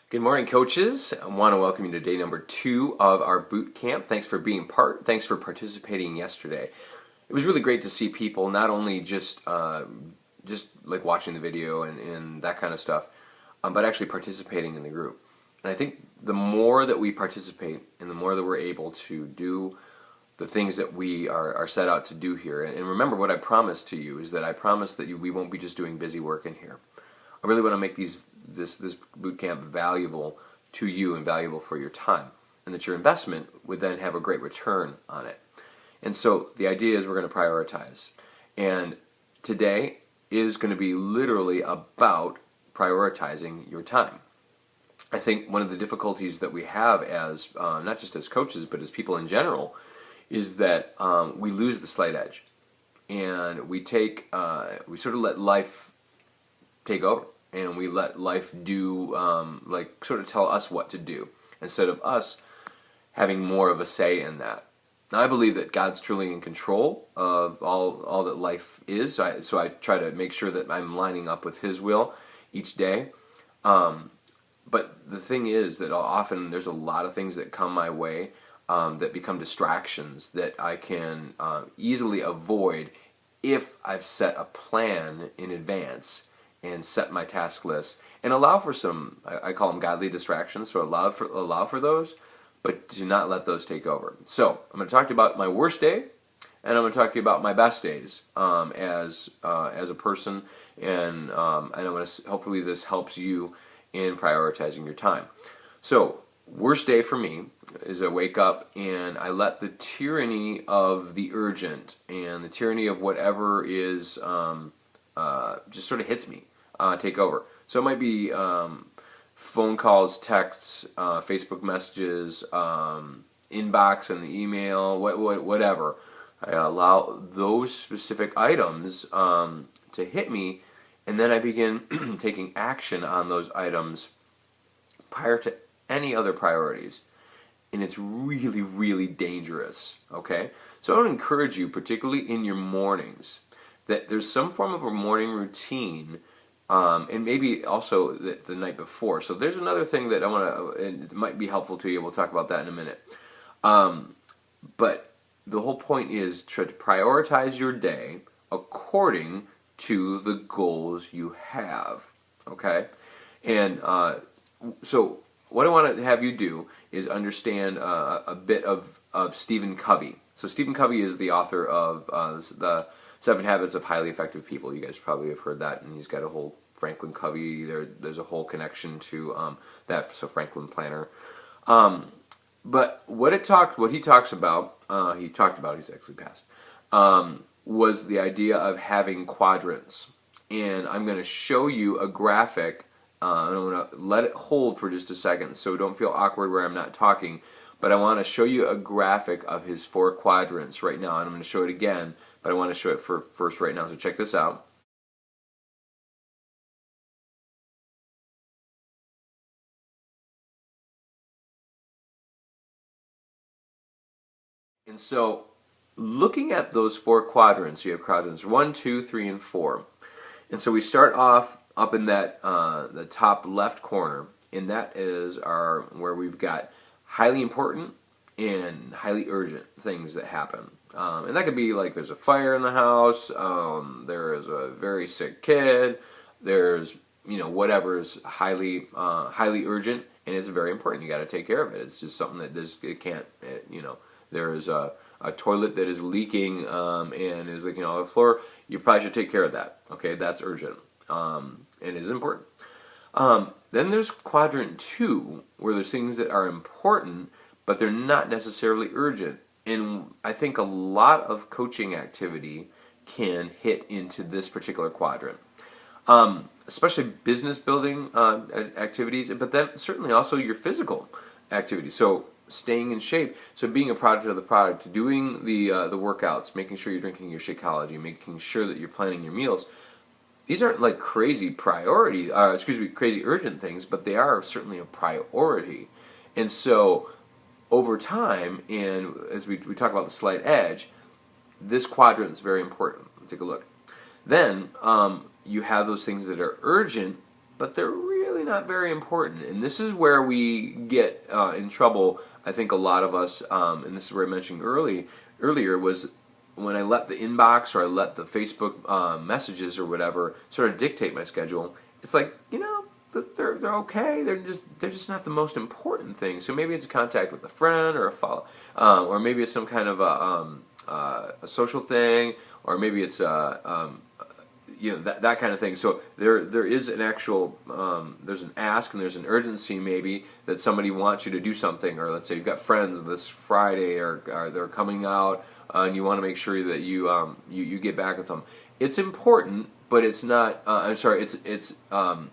Good morning, coaches. I want to welcome you to day number 2 of our boot camp. Thanks for being Thanks for participating yesterday. It was really great to see people not only just like watching the video and that kind of stuff, but actually participating in the group. And I think the more that we participate and the more that we're able to do the things that we are set out to do here. And remember what I promised to you is that I promised that we won't be just doing busy work in here. I really want to make this boot camp valuable to you and valuable for your time, and that your investment would then have a great return on it. And so the idea is we're going to prioritize. And today is going to be literally about prioritizing your time. I think one of the difficulties that we have as, not just as coaches, but as people in general, is that we lose the slight edge. And we sort of let life take over, and we let life do, sort of tell us what to do, instead of us having more of a say in that. Now, I believe that God's truly in control of all that life is, so I try to make sure that I'm lining up with His will each day. But the thing is that often there's a lot of things that come my way that become distractions that I can easily avoid if I've set a plan in advance and set my task list and allow for some, I call them godly distractions, so allow for those, but do not let those take over. So I'm going to talk to you about my worst day, and I'm going to talk to you about my best days as a person, and I'm going to, hopefully this helps you in prioritizing your time. So worst day for me is I wake up and I let the tyranny of the urgent and the tyranny of whatever is just sort of hits me, take over. So it might be phone calls, texts, Facebook messages, inbox and the email, whatever. I allow those specific items to hit me, and then I begin taking action on those items prior to any other priorities. And it's really, really dangerous, okay? So I would encourage you, particularly in your mornings, that there's some form of a morning routine, and maybe also the night before. So there's another thing that I want to, it might be helpful to you. We'll talk about that in a minute. But the whole point is to prioritize your day according to the goals you have, okay? And so what I want to have you do is understand a bit of Stephen Covey. So Stephen Covey is the author of the 7 Habits of Highly Effective People. You guys probably have heard that, and he's got a whole Franklin Covey. There's a whole connection to that. So Franklin Planner. But what he talks about, he's actually passed, was the idea of having quadrants. And I'm going to show you a graphic. I'm going to let it hold for just a second, so don't feel awkward where I'm not talking. But I want to show you a graphic of his 4 quadrants right now, and I'm going to show it again, but I want to show it first right now, so check this out. And so, looking at those 4 quadrants, you have quadrants 1, 2, 3, and 4. And so we start off up in that the top left corner, and that is where we've got highly important and highly urgent things that happen. And that could be like there's a fire in the house, there is a very sick kid, there's whatever is highly urgent, and it's very important. You got to take care of it. It's just something that there is a toilet that is leaking and is leaking on the floor. You probably should take care of that. Okay, that's urgent, and it is important. Then there's quadrant 2, where there's things that are important, but they're not necessarily urgent. And I think a lot of coaching activity can hit into this particular quadrant, especially business building activities, but then certainly also your physical activities. So staying in shape, so being a product of the product, doing the workouts, making sure you're drinking your Shakeology, making sure that you're planning your meals. These aren't like crazy crazy urgent things, but they are certainly a priority. And so over time, and as we talk about the slight edge, this quadrant is very important. Take a look. Then you have those things that are urgent, but they're really not very important. And this is where we get in trouble, I think a lot of us, and this is where I mentioned earlier, was when I let the inbox or I let the Facebook messages or whatever sort of dictate my schedule. It's like, they're okay. They're just not the most important thing. So maybe it's a contact with a friend or a follow, or maybe it's some kind of a social thing, or maybe it's that kind of thing. So there is an actual there's an ask and there's an urgency maybe that somebody wants you to do something, or let's say you've got friends this Friday or they're coming out and you want to make sure that you get back with them. It's important, but it's not.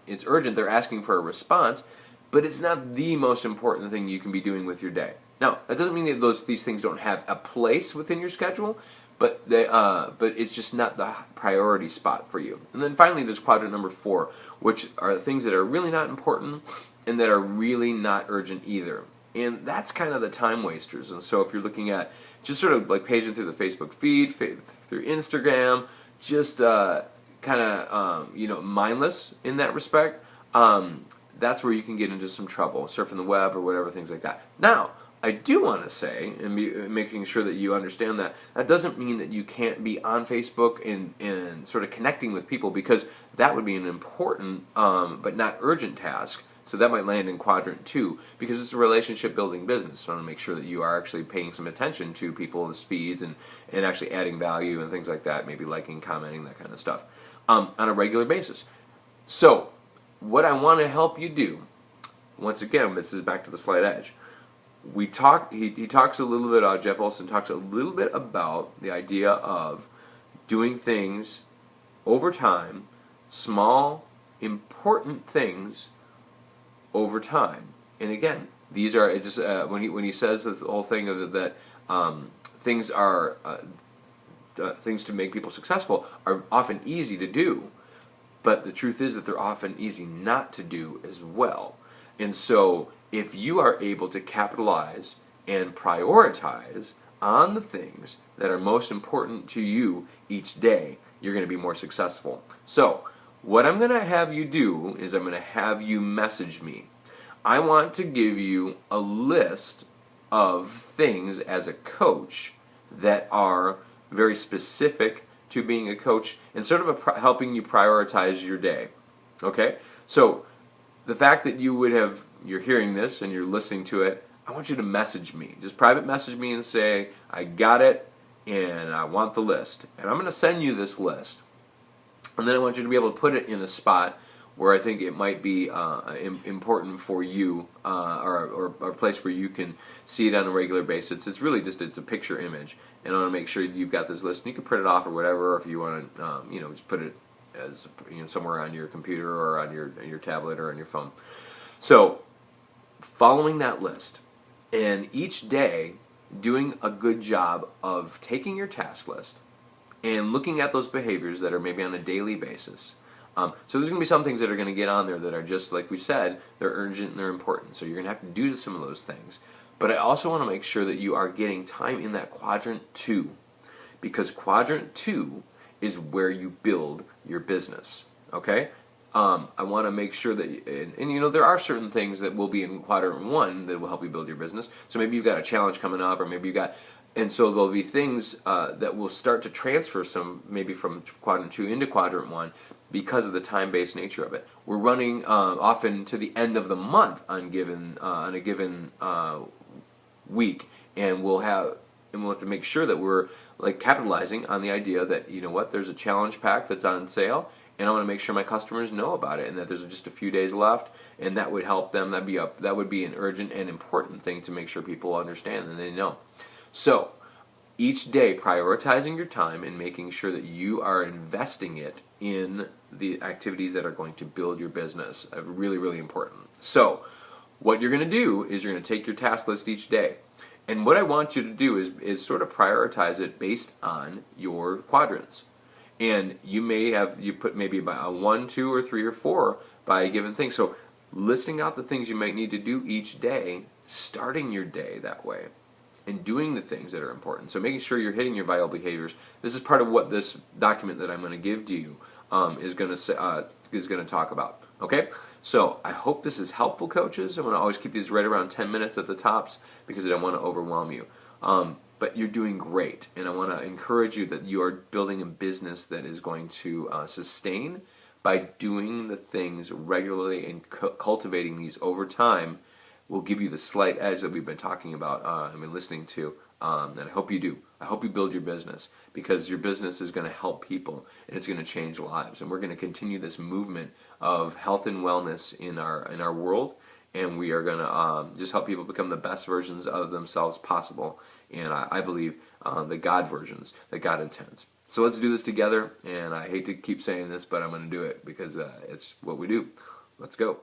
It's urgent. They're asking for a response, but it's not the most important thing you can be doing with your day. Now, that doesn't mean that these things don't have a place within your schedule, but it's just not the priority spot for you. And then finally, there's quadrant number 4, which are things that are really not important and that are really not urgent either. And that's kind of the time wasters. And so if you're looking at just sort of like paging through the Facebook feed, through Instagram, just kind of mindless in that respect, that's where you can get into some trouble, surfing the web or whatever, things like that. Now, I do want to say, and making sure that you understand that doesn't mean that you can't be on Facebook and sort of connecting with people, because that would be an important but not urgent task. So that might land in quadrant 2, because it's a relationship building business. So I want to make sure that you are actually paying some attention to people's feeds and actually adding value and things like that, maybe liking, commenting, that kind of stuff, on a regular basis. So what I want to help you do, once again, this is back to the slight edge. He talks a little bit, Jeff Olson talks a little bit about the idea of doing things over time, small, important things over time. And again, these are just when he says the whole thing of that things are things to make people successful are often easy to do, but the truth is that they're often easy not to do as well. And so if you are able to capitalize and prioritize on the things that are most important to you each day, you're going to be more successful. So what I'm going to have you do is I'm going to have you message me. I want to give you a list of things as a coach that are very specific to being a coach and sort of helping you prioritize your day. Okay? So the fact that you're hearing this and you're listening to it, I want you to message me. Just private message me and say, I got it and I want the list. And I'm going to send you this list. And then I want you to be able to put it in a spot where I think it might be important for you, or a place where you can see it on a regular basis. It's really just it's a picture image, and I want to make sure you've got this list. And you can print it off or whatever, or if you want to, just put it as somewhere on your computer or on your tablet or on your phone. So, following that list, and each day doing a good job of taking your task list and looking at those behaviors that are maybe on a daily basis. So there's going to be some things that are going to get on there that are just, like we said, they're urgent and they're important. So you're going to have to do some of those things. But I also want to make sure that you are getting time in that quadrant 2. Because quadrant 2 is where you build your business. Okay? I want to make sure that, and there are certain things that will be in quadrant 1 that will help you build your business. So maybe you've got a challenge coming up, or maybe you've got, and so there'll be things that will start to transfer some, maybe from quadrant 2 into quadrant 1 because of the time-based nature of it. We're running often to the end of the month on a given week, and we'll have to make sure that we're like capitalizing on the idea that there's a challenge pack that's on sale, and I want to make sure my customers know about it and that there's just a few days left, and that would help them. That would be an urgent and important thing to make sure people understand and they know. So each day, prioritizing your time and making sure that you are investing it in the activities that are going to build your business. Really, really important. So what you're going to do is you're going to take your task list each day. And what I want you to do is sort of prioritize it based on your quadrants. And you put maybe about a 1, 2, or 3, or 4 by a given thing. So listing out the things you might need to do each day, starting your day that way, and doing the things that are important. So making sure you're hitting your vital behaviors. This is part of what this document that I'm going to give to you is going to talk about. Okay? So I hope this is helpful, coaches. I'm going to always keep these right around 10 minutes at the tops because I don't want to overwhelm you. But you're doing great, and I want to encourage you that you are building a business that is going to sustain by doing the things regularly and cultivating these over time. Will give you the slight edge that we've been talking about and been listening to, and I hope you do. I hope you build your business, because your business is going to help people and it's going to change lives, and we're going to continue this movement of health and wellness in our world, and we are going to just help people become the best versions of themselves possible, and I believe the God versions that God intends. So let's do this together, and I hate to keep saying this, but I'm going to do it because it's what we do. Let's go.